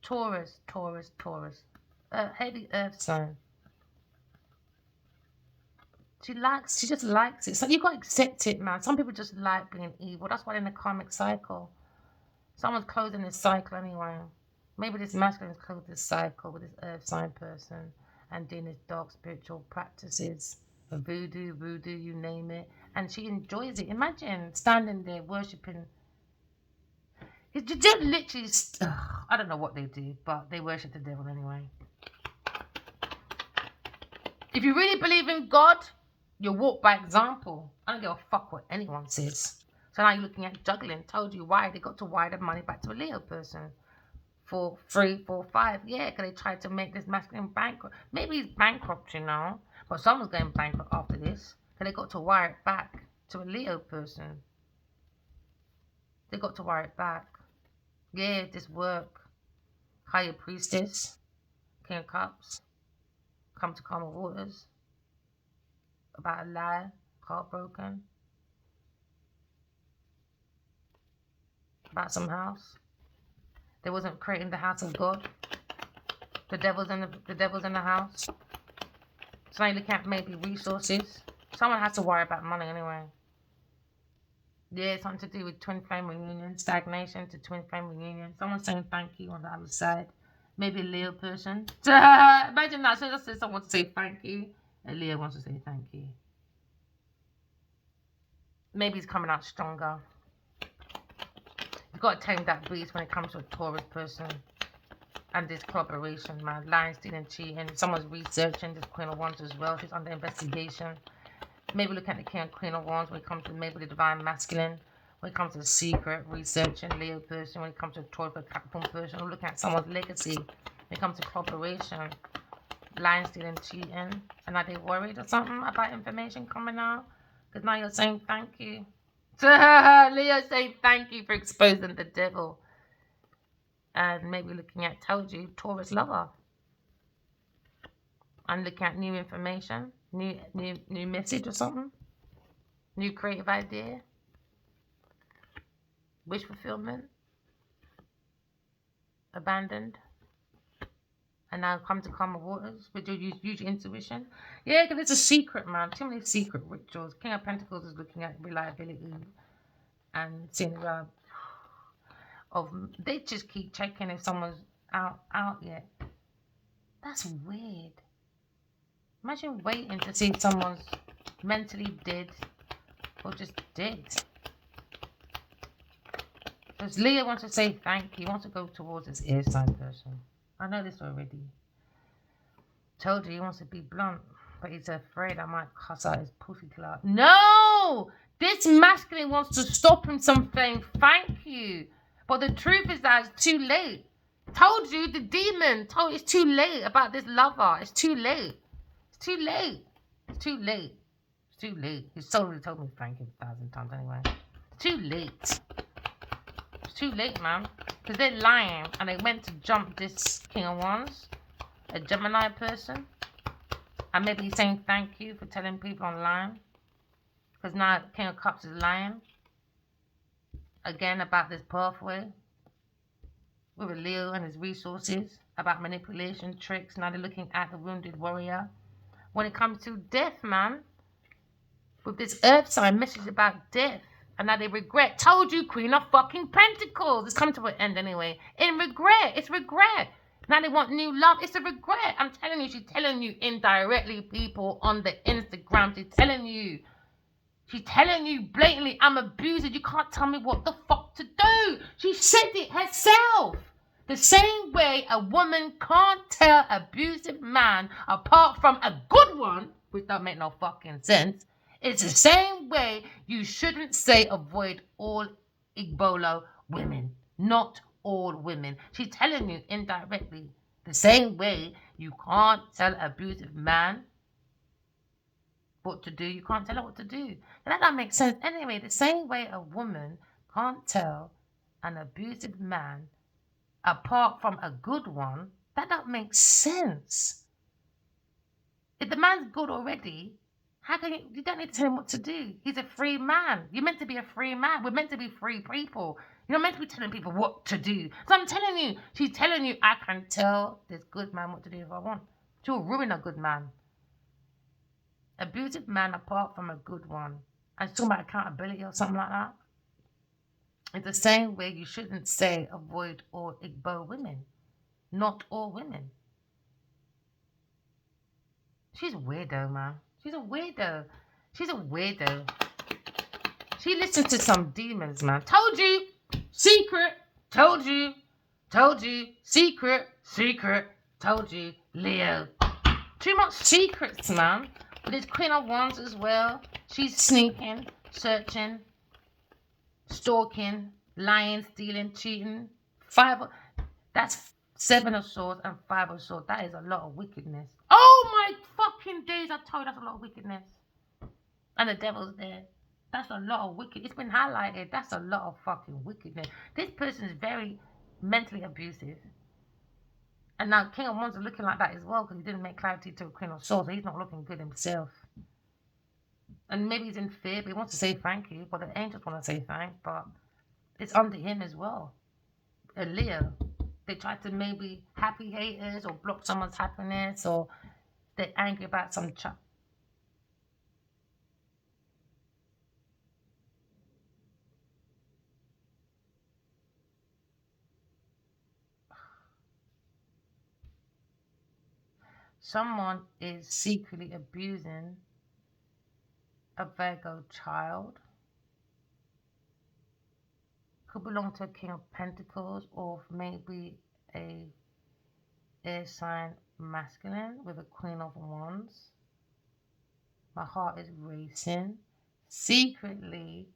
Taurus. Heavy earth sign. She just likes it. So you got to accept it, man. Some people just like being evil. That's why they're in the karmic cycle. Someone's closing this cycle anyway. Maybe this masculine's closed this cycle with this earth sign person and doing this dark spiritual practices. Voodoo, you name it. And she enjoys it. Imagine standing there worshipping. You just literally, I don't know what they do, but they worship the devil anyway. If you really believe in God, You walk by example. I don't give a fuck what anyone says. So now you're looking at juggling. Told you why they got to wire the money back to a Leo person. For 3, 4, 5. Yeah, because they tried to make this masculine bankrupt. Maybe he's bankrupt, you know. But someone's going bankrupt after this. So they got to wire it back to a Leo person. They got to wire it back. Yeah, this work. Higher priestess. King of Cups. Come to calmer waters. About a lie. Heartbroken. About some house. They wasn't creating the house of God. The devil's in the house. So now you look at maybe resources. Someone has to worry about money anyway. Yeah, something to do with twin flame reunion, stagnation to twin flame reunion. Someone saying thank you on the other side. Maybe a Leo person. Imagine that. So just someone to say thank you. A Leo wants to say thank you. Maybe he's coming out stronger. You've got to tame that beast when it comes to a Taurus person. And this collaboration, man. Lying, stealing, cheating. Someone's researching this Queen of Wands as well. She's under investigation. Maybe look at the King and Queen of Wands when it comes to maybe the Divine Masculine. When it comes to the secret, researching, Leo person. When it comes to a Taurus or Capricorn person. We're looking at someone's legacy. When it comes to collaboration. Lying, stealing, cheating. And are they worried or something about information coming out? Because now you're saying thank you. Leo saying thank you for exposing the devil. And maybe looking at, told you, Taurus lover. And looking at new information, new message or something. New creative idea. Wish fulfillment. Abandoned. And now come to calmer waters with your use your intuition. Yeah, because it's a secret, man. Too many secret rituals. King of Pentacles is looking at reliability and seeing they just keep checking if someone's out yet. That's weird. Imagine waiting to see if someone's mentally dead or just dead. Because Leo wants to say thank you. He wants to go towards his air sign person. I know this already. Told you he wants to be blunt, but he's afraid I might cuss out his pussy clout. No! This masculine wants to stop him from saying thank you. But the truth is that it's too late. Told you, the demon told you it's too late about this lover. It's too late. It's too late. It's too late. It's too late. He's already told me thank you 1,000 times anyway. It's too late. It's too late, man. Because they're lying and they went to jump this King of Wands, a Gemini person. And maybe he's saying thank you for telling people online. Because now King of Cups is lying. Again, about this pathway with a Leo and his resources, about manipulation, tricks. Now they're looking at the wounded warrior. When it comes to death, man, with this earth sign message about death, and now they regret. Told you, Queen of fucking Pentacles. It's coming to an end anyway. In regret. It's regret. Now they want new love. It's a regret. I'm telling you, she's telling you indirectly, people on the Instagram. She's telling you. She's telling you blatantly, I'm abused. You can't tell me what the fuck to do. She said it herself. The same way a woman can't tell an abusive man apart from a good one, which don't make no fucking sense. It's the same way you shouldn't say avoid all Igbo women. Not all women. She's telling you indirectly. The same way you can't tell an abusive man what to do, you can't tell her what to do. And that don't make sense. Anyway, the same way a woman can't tell an abusive man apart from a good one, that don't make sense. If the man's good already, how can you don't need to tell him what to do. He's a free man. You're meant to be a free man. We're meant to be free people. You're not meant to be telling people what to do. So I'm telling you, she's telling you, I can tell this good man what to do if I want. She'll ruin a good man. Abusive man apart from a good one. And talking about accountability or something like that. It's the same way you shouldn't say avoid all Igbo women. Not all women. She's a weirdo, man. She's a weirdo. She's a weirdo. She listens to some demons, man. Told you. Secret. Told you. Told you. Secret. Secret. Told you. Leo. Too much secrets, man. But there's Queen of Wands as well. She's sneaking, searching, stalking, lying, stealing, cheating. That's 7 of Swords and 5 of Swords. That is a lot of wickedness. Oh my fucking days! I told you that's a lot of wickedness. And the devil's there. That's a lot of wicked. It's been highlighted. That's a lot of fucking wickedness. This person is very mentally abusive. And now King of Wands is looking like that as well because he didn't make clarity to a Queen of Swords. So he's not looking good himself. And maybe he's in fear, but he wants to say thank you. But the angels want to say thanks, but it's under him as well. A Leo. They try to maybe happy haters or block someone's happiness, or they're angry about some someone is secretly abusing a Virgo child. Could belong to a King of Pentacles, or maybe a air sign masculine with a Queen of Wands. My heart is racing. Secretly,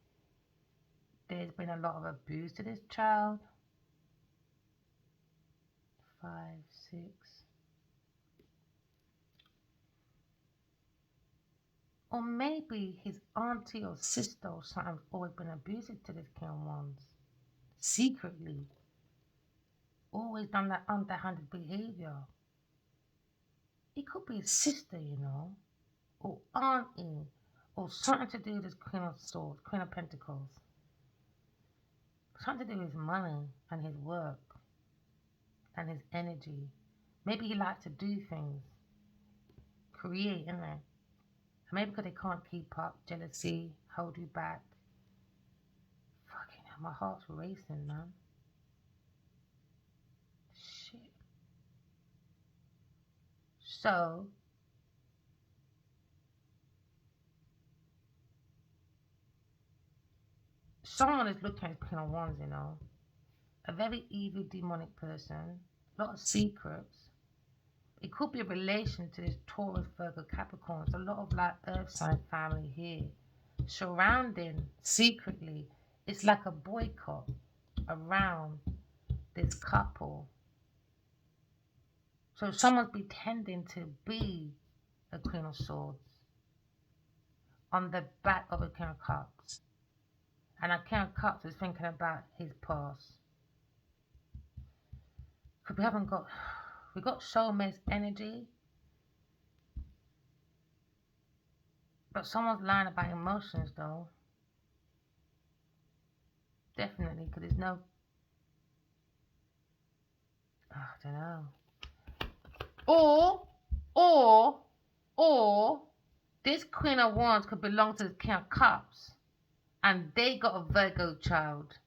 there's been a lot of abuse to this child. 5, 6. Or maybe his auntie or sister or something's always been abusive to this King of Wands. Secretly. Always done that underhanded behaviour. It could be his sister, you know, or auntie, or something to do with his Queen of Swords, Queen of Pentacles. Something to do with his money and his work and his energy. Maybe he likes to do things, create, innit? Maybe because they can't keep up, jealousy, hold you back. Fucking hell, my heart's racing, man. Shit. So, someone is looking at King of Wands, you know. A very evil, demonic person. A lot of secrets. It could be a relation to this Taurus, Virgo, Capricorn. There's a lot of like earth sign family here. Surrounding, secretly, it's like a boycott around this couple. So someone's pretending to be a Queen of Swords on the back of a King of Cups. And a King of Cups is thinking about his past. Because we got soulmate's energy, but someone's lying about emotions though. Definitely, because there's no, I don't know. Or this Queen of Wands could belong to the King of Cups, and they got a Virgo child.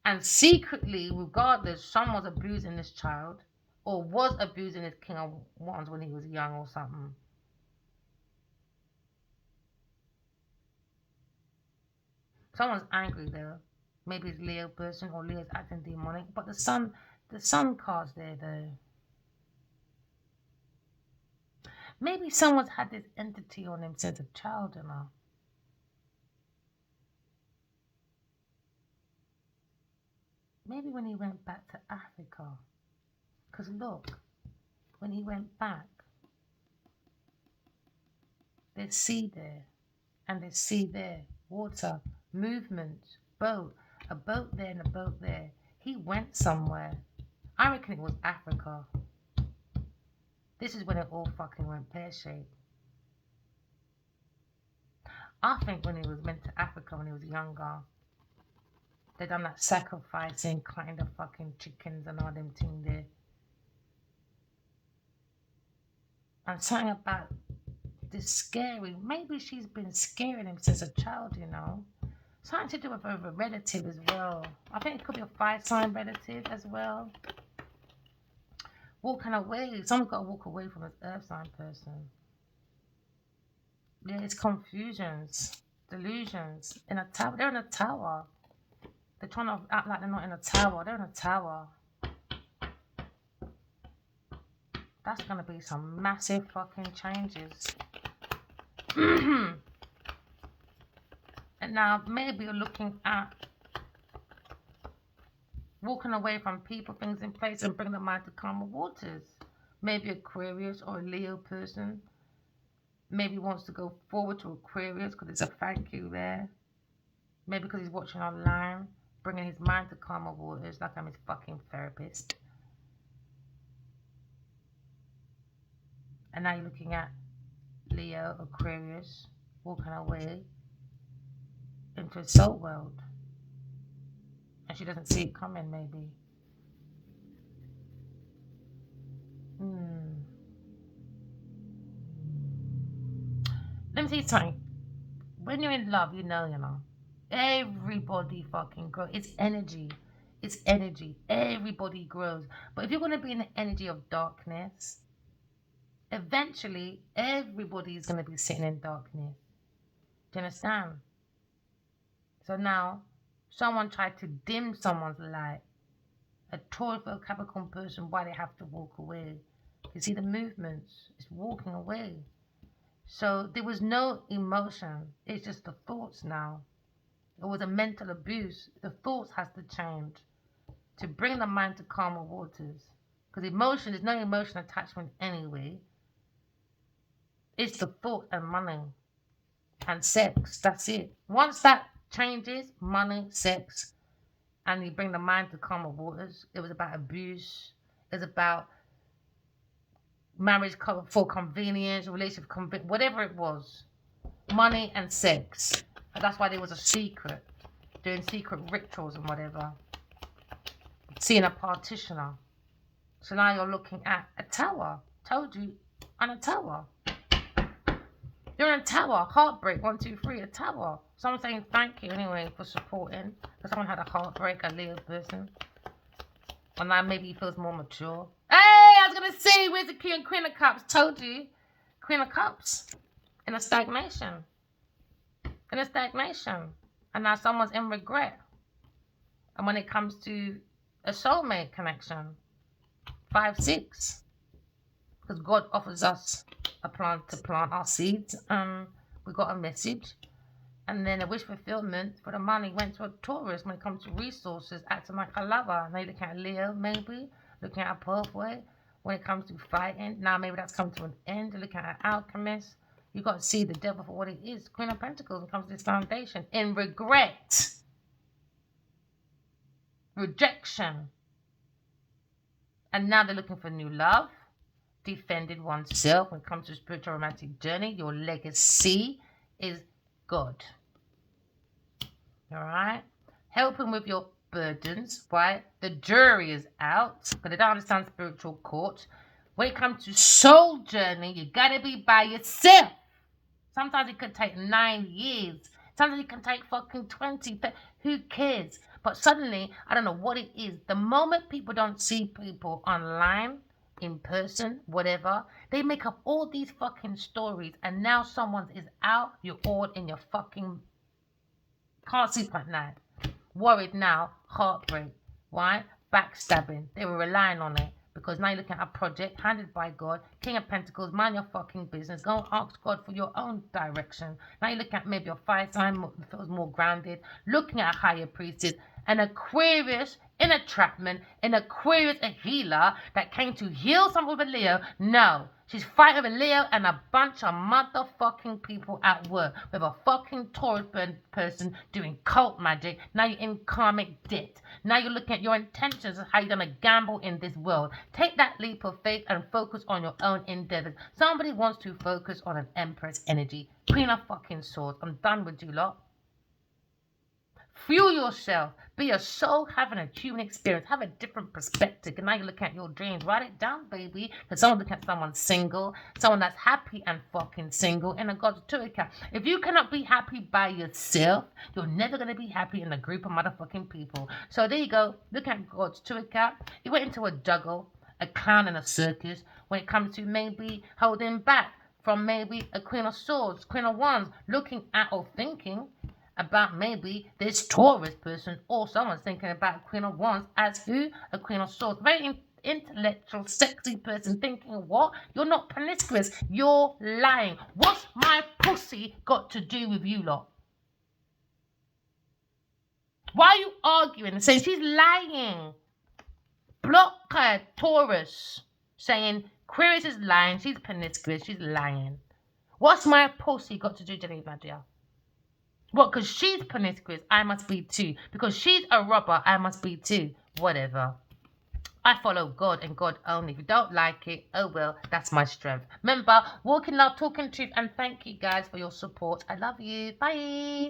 And secretly, regardless, someone's abusing this child, or was abusing this King of Wands when he was young or something. Someone's angry though. Maybe it's Leo person, or Leo's acting demonic. But the sun card's there though. Maybe someone's had this entity on him since a child, you know. Maybe when he went back to Africa. Because look, when he went back, there's sea there, and there's sea there, water, movement, boat, a boat there and a boat there. He went somewhere. I reckon it was Africa. This is when it all fucking went pear-shaped. I think when he was went to Africa when he was younger, they done that sacrificing kind of fucking chickens and all them things there. And something about this scary, maybe she's been scaring him since a child, you know. Something to do with a relative as well. I think it could be a 5-sign relative as well. Walking away. Someone's got to walk away from this earth sign person. Yeah, it's confusions, delusions. In a tower. They're in a tower. They're trying to act like they're not in a tower. They're in a tower. That's going to be some massive fucking changes. And now maybe you're looking at walking away from people, things in place, and bring the mind to calmer waters. Maybe Aquarius or a Leo person maybe wants to go forward to Aquarius because there's a thank you there. Maybe because he's watching online, bringing his mind to calmer waters like I'm his fucking therapist. And now you're looking at Leo, Aquarius, walking away into a soul world. And she doesn't see it coming, maybe. Let me tell you something. When you're in love, you know. Everybody fucking grows. It's energy. It's energy. Everybody grows. But if you're going to be in the energy of darkness, eventually everybody is going to be sitting in darkness. Do you understand? So now, someone tried to dim someone's light. A Taurus or Capricorn person, why they have to walk away. You see the movements. It's walking away. So there was no emotion. It's just the thoughts now. It was a mental abuse. The thoughts has to change to bring the mind to calmer waters. Because emotion, there's no emotion attachment anyway. It's the thought and money and sex. That's it. Once that changes, money, sex, and you bring the mind to calmer waters. It was about abuse. It was about marriage for convenience, relationship whatever it was. Money and sex. And that's why there was a secret. Doing secret rituals and whatever. Seeing a partitioner. So now you're looking at a tower. Told you, on a tower. You're in a tower. Heartbreak. 1, 2, 3. A tower. Someone saying thank you anyway for supporting. Because someone had a heartbreak, a Leo person. And now maybe he feels more mature. Hey, I was going to say, where's the King and Queen of Cups? Told you. Queen of Cups. In a stagnation. In a stagnation. And now someone's in regret. And when it comes to a soulmate connection, 5, 6. Because God offers us a plant to plant our seeds. We got a message. And then a wish fulfillment for the money went to a Taurus when it comes to resources, acting like a lover. Now you're looking at Leo, maybe. Looking at a pathway. When it comes to fighting, now maybe that's come to an end. You're looking at an alchemist. You got to see the devil for what it is. Queen of Pentacles when it comes to this foundation. In regret. Rejection. And now they're looking for new love. Defended oneself when it comes to spiritual romantic journey. Your legacy is God. Alright? Helping with your burdens, right? The jury is out. Because they don't understand spiritual court. When it comes to soul journey, you gotta be by yourself. Sometimes it could take 9 years. Sometimes it can take fucking 20. Who cares? But suddenly, I don't know what it is. The moment people don't see people online, in person, whatever, they make up all these fucking stories. And now someone is out. You're all in your fucking... Can't sleep at night. Worried now. Heartbreak. Why? Backstabbing. They were relying on it. Because now you're looking at a project handed by God. King of Pentacles, mind your fucking business. Go and ask God for your own direction. Now you're looking at maybe your fire sign feels more grounded. Looking at a higher priestess. An Aquarius in entrapment. An Aquarius, a healer that came to heal someone with a Leo. No. She's fighting with a Leo and a bunch of motherfucking people at work. With a fucking Taurus person doing cult magic. Now you're in karmic debt. Now you're looking at your intentions of how you're going to gamble in this world. Take that leap of faith and focus on your own endeavors. Somebody wants to focus on an Empress energy. Queen of fucking Swords. I'm done with you lot. Fuel yourself. Be a soul having a human experience. Have a different perspective. And now you look at your dreams. Write it down, baby. Because someone look at someone single. Someone that's happy and fucking single. In a God's Turika. If you cannot be happy by yourself, you're never going to be happy in a group of motherfucking people. So there you go. Look at God's Turika. He went into a juggle, a clown in a circus. When it comes to maybe holding back from maybe a Queen of Swords, Queen of Wands. Looking at or thinking about maybe this Taurus person, or someone's thinking about Queen of Wands as who? A Queen of Swords. Very intellectual, sexy person thinking, what? You're not promiscuous. You're lying. What's my pussy got to do with you lot? Why are you arguing and saying she's lying? Block her, Taurus, saying Aquarius is lying. She's promiscuous. She's lying. What's my pussy got to do, Geneva, dear? What, because she's promiscuous, I must be too. Because she's a robber, I must be too. Whatever. I follow God and God only. If you don't like it, oh well, that's my strength. Remember, walking love, talking truth, and thank you guys for your support. I love you. Bye.